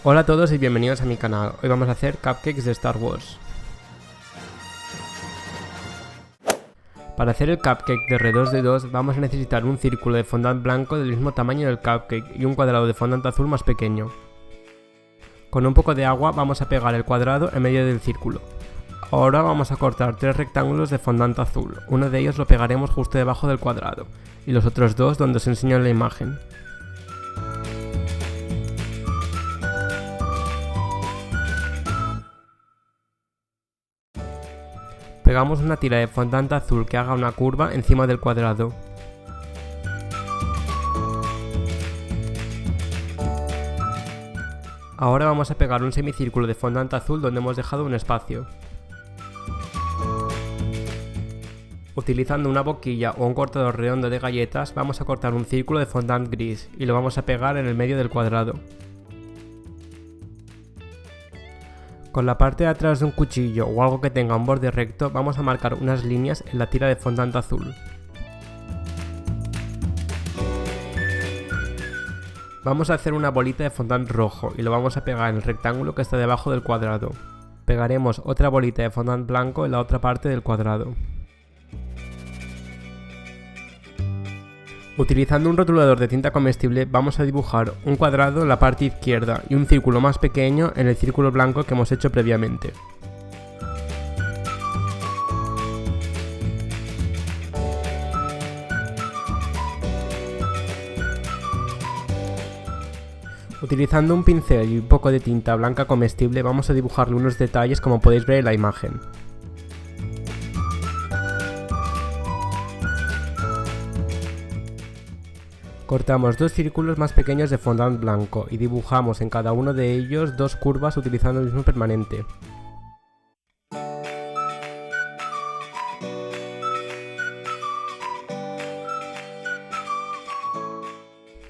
Hola a todos y bienvenidos a mi canal. Hoy vamos a hacer cupcakes de Star Wars. Para hacer el cupcake de R2D2 vamos a necesitar un círculo de fondant blanco del mismo tamaño del cupcake y un cuadrado de fondant azul más pequeño. Con un poco de agua vamos a pegar el cuadrado en medio del círculo. Ahora vamos a cortar 3 rectángulos de fondant azul, uno de ellos lo pegaremos justo debajo del cuadrado y los otros dos donde os enseño en la imagen. Pegamos una tira de fondant azul que haga una curva encima del cuadrado. Ahora vamos a pegar un semicírculo de fondant azul donde hemos dejado un espacio. Utilizando una boquilla o un cortador redondo de galletas vamos a cortar un círculo de fondant gris y lo vamos a pegar en el medio del cuadrado. Con la parte de atrás de un cuchillo o algo que tenga un borde recto vamos a marcar unas líneas en la tira de fondant azul. Vamos a hacer una bolita de fondant rojo y lo vamos a pegar en el rectángulo que está debajo del cuadrado. Pegaremos otra bolita de fondant blanco en la otra parte del cuadrado. Utilizando un rotulador de tinta comestible vamos a dibujar un cuadrado en la parte izquierda y un círculo más pequeño en el círculo blanco que hemos hecho previamente. Utilizando un pincel y un poco de tinta blanca comestible vamos a dibujarle unos detalles como podéis ver en la imagen. Cortamos dos círculos más pequeños de fondant blanco y dibujamos en cada uno de ellos dos curvas utilizando el mismo permanente.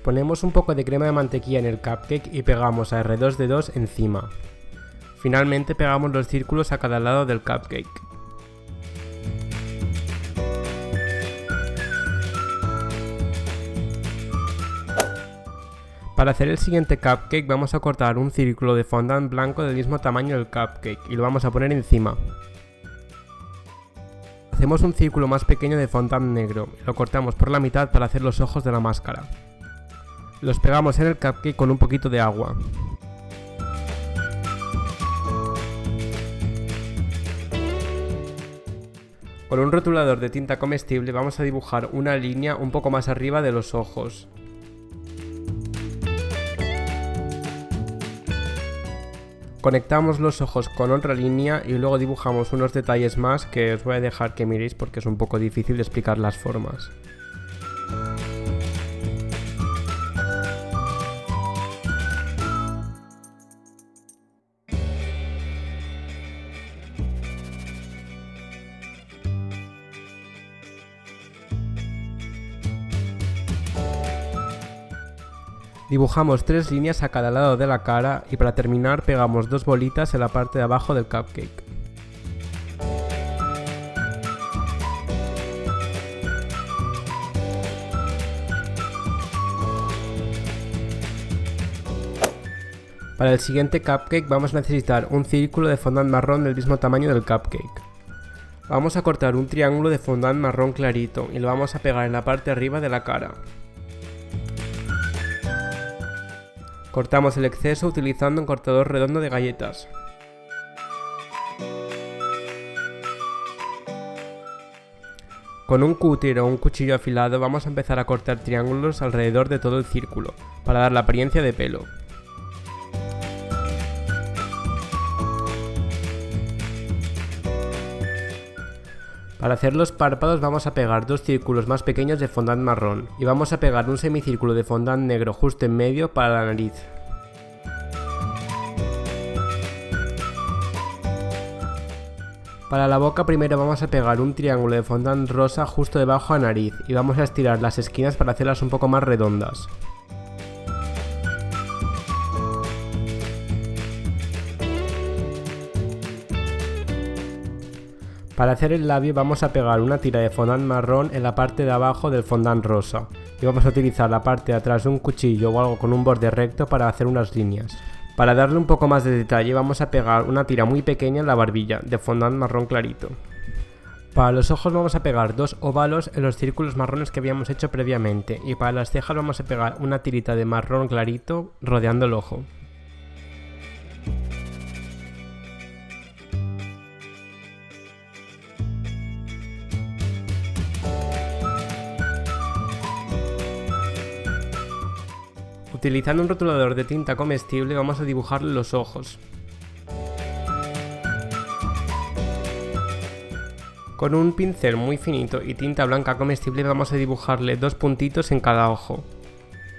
Ponemos un poco de crema de mantequilla en el cupcake y pegamos a R2D2 encima. Finalmente pegamos los círculos a cada lado del cupcake. Para hacer el siguiente cupcake vamos a cortar un círculo de fondant blanco del mismo tamaño del cupcake y lo vamos a poner encima. Hacemos un círculo más pequeño de fondant negro y lo cortamos por la mitad para hacer los ojos de la máscara. Los pegamos en el cupcake con un poquito de agua. Con un rotulador de tinta comestible vamos a dibujar una línea un poco más arriba de los ojos. Conectamos los ojos con otra línea y luego dibujamos unos detalles más que os voy a dejar que miréis porque es un poco difícil de explicar las formas. Dibujamos 3 líneas a cada lado de la cara y para terminar pegamos 2 bolitas en la parte de abajo del cupcake. Para el siguiente cupcake vamos a necesitar un círculo de fondant marrón del mismo tamaño del cupcake. Vamos a cortar un triángulo de fondant marrón clarito y lo vamos a pegar en la parte de arriba de la cara. Cortamos el exceso utilizando un cortador redondo de galletas. Con un cúter o un cuchillo afilado vamos a empezar a cortar triángulos alrededor de todo el círculo, para dar la apariencia de pelo. Para hacer los párpados vamos a pegar 2 círculos más pequeños de fondant marrón y vamos a pegar un semicírculo de fondant negro justo en medio para la nariz. Para la boca primero vamos a pegar un triángulo de fondant rosa justo debajo de la nariz y vamos a estirar las esquinas para hacerlas un poco más redondas. Para hacer el labio vamos a pegar una tira de fondant marrón en la parte de abajo del fondant rosa y vamos a utilizar la parte de atrás de un cuchillo o algo con un borde recto para hacer unas líneas. Para darle un poco más de detalle vamos a pegar una tira muy pequeña en la barbilla de fondant marrón clarito. Para los ojos vamos a pegar dos óvalos en los círculos marrones que habíamos hecho previamente y para las cejas vamos a pegar una tirita de marrón clarito rodeando el ojo. Utilizando un rotulador de tinta comestible vamos a dibujarle los ojos. Con un pincel muy finito y tinta blanca comestible vamos a dibujarle dos puntitos en cada ojo.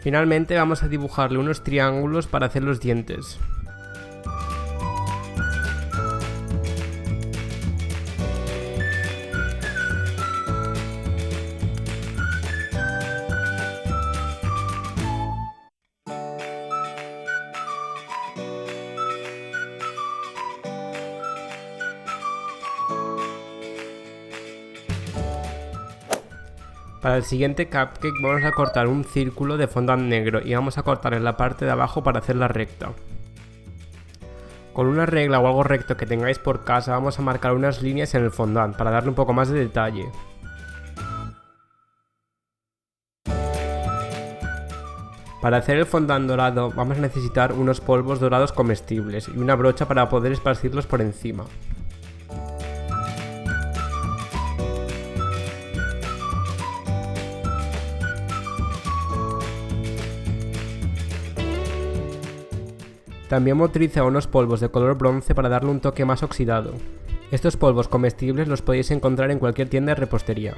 Finalmente vamos a dibujarle unos triángulos para hacer los dientes. Para el siguiente cupcake vamos a cortar un círculo de fondant negro y vamos a cortar en la parte de abajo para hacer la recta. Con una regla o algo recto que tengáis por casa vamos a marcar unas líneas en el fondant para darle un poco más de detalle. Para hacer el fondant dorado vamos a necesitar unos polvos dorados comestibles y una brocha para poder esparcirlos por encima. También utiliza unos polvos de color bronce para darle un toque más oxidado. Estos polvos comestibles los podéis encontrar en cualquier tienda de repostería.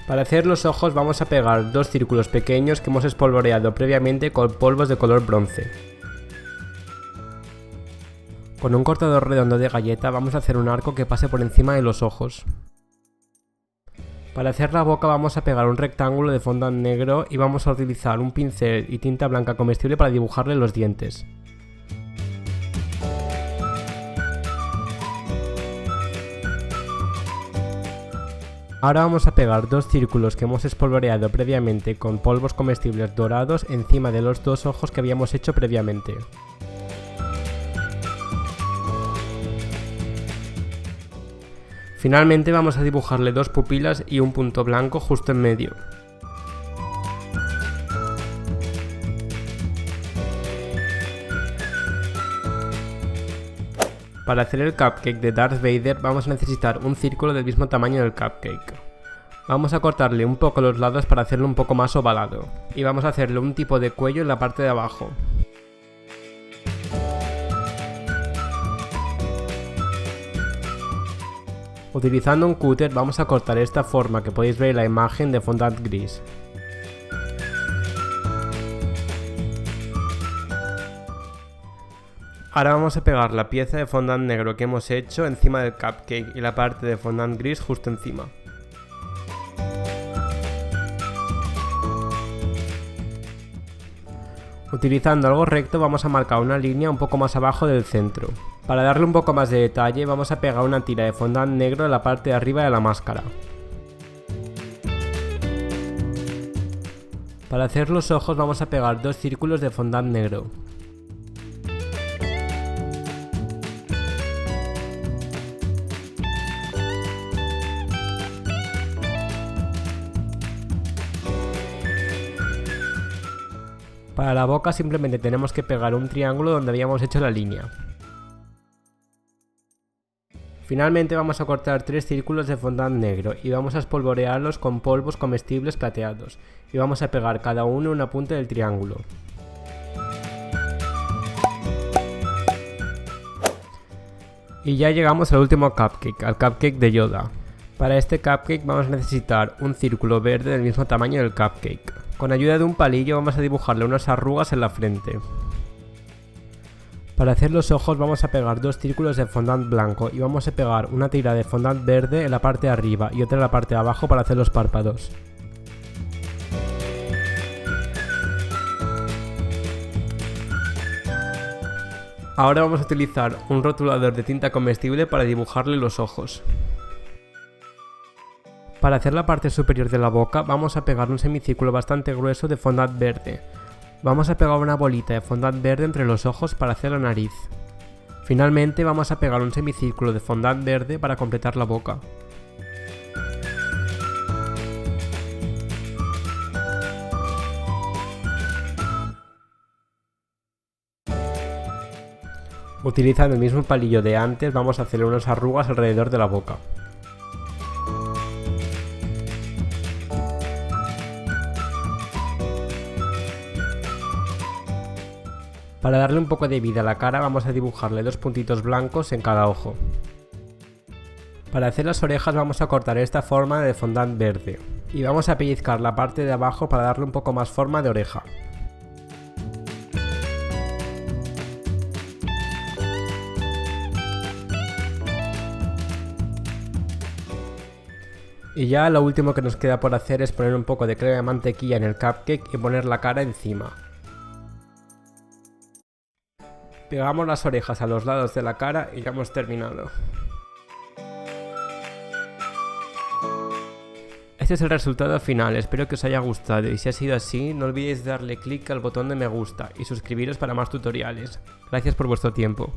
Para hacer los ojos vamos a pegar dos círculos pequeños que hemos espolvoreado previamente con polvos de color bronce. Con un cortador redondo de galleta vamos a hacer un arco que pase por encima de los ojos. Para hacer la boca vamos a pegar un rectángulo de fondant negro y vamos a utilizar un pincel y tinta blanca comestible para dibujarle los dientes. Ahora vamos a pegar dos círculos que hemos espolvoreado previamente con polvos comestibles dorados encima de los dos ojos que habíamos hecho previamente. Finalmente vamos a dibujarle dos pupilas y un punto blanco justo en medio. Para hacer el cupcake de Darth Vader vamos a necesitar un círculo del mismo tamaño del cupcake. Vamos a cortarle un poco los lados para hacerlo un poco más ovalado. Y vamos a hacerle un tipo de cuello en la parte de abajo. Utilizando un cúter vamos a cortar esta forma que podéis ver en la imagen de fondant gris. Ahora vamos a pegar la pieza de fondant negro que hemos hecho encima del cupcake y la parte de fondant gris justo encima. Utilizando algo recto vamos a marcar una línea un poco más abajo del centro. Para darle un poco más de detalle vamos a pegar una tira de fondant negro en la parte de arriba de la máscara. Para hacer los ojos vamos a pegar dos círculos de fondant negro. Para la boca simplemente tenemos que pegar un triángulo donde habíamos hecho la línea. Finalmente vamos a cortar tres círculos de fondant negro y vamos a espolvorearlos con polvos comestibles plateados y vamos a pegar cada uno una punta del triángulo. Y ya llegamos al último cupcake, al cupcake de Yoda. Para este cupcake vamos a necesitar un círculo verde del mismo tamaño del cupcake. Con ayuda de un palillo vamos a dibujarle unas arrugas en la frente. Para hacer los ojos vamos a pegar dos círculos de fondant blanco y vamos a pegar una tira de fondant verde en la parte de arriba y otra en la parte de abajo para hacer los párpados. Ahora vamos a utilizar un rotulador de tinta comestible para dibujarle los ojos. Para hacer la parte superior de la boca vamos a pegar un semicírculo bastante grueso de fondant verde. Vamos a pegar una bolita de fondant verde entre los ojos para hacer la nariz. Finalmente vamos a pegar un semicírculo de fondant verde para completar la boca. Utilizando el mismo palillo de antes vamos a hacerle unas arrugas alrededor de la boca. Para darle un poco de vida a la cara vamos a dibujarle dos puntitos blancos en cada ojo. Para hacer las orejas vamos a cortar esta forma de fondant verde y vamos a pellizcar la parte de abajo para darle un poco más forma de oreja. Y ya lo último que nos queda por hacer es poner un poco de crema de mantequilla en el cupcake y poner la cara encima. Pegamos las orejas a los lados de la cara y ya hemos terminado. Este es el resultado final, espero que os haya gustado y si ha sido así no olvidéis darle clic al botón de me gusta y suscribiros para más tutoriales. Gracias por vuestro tiempo.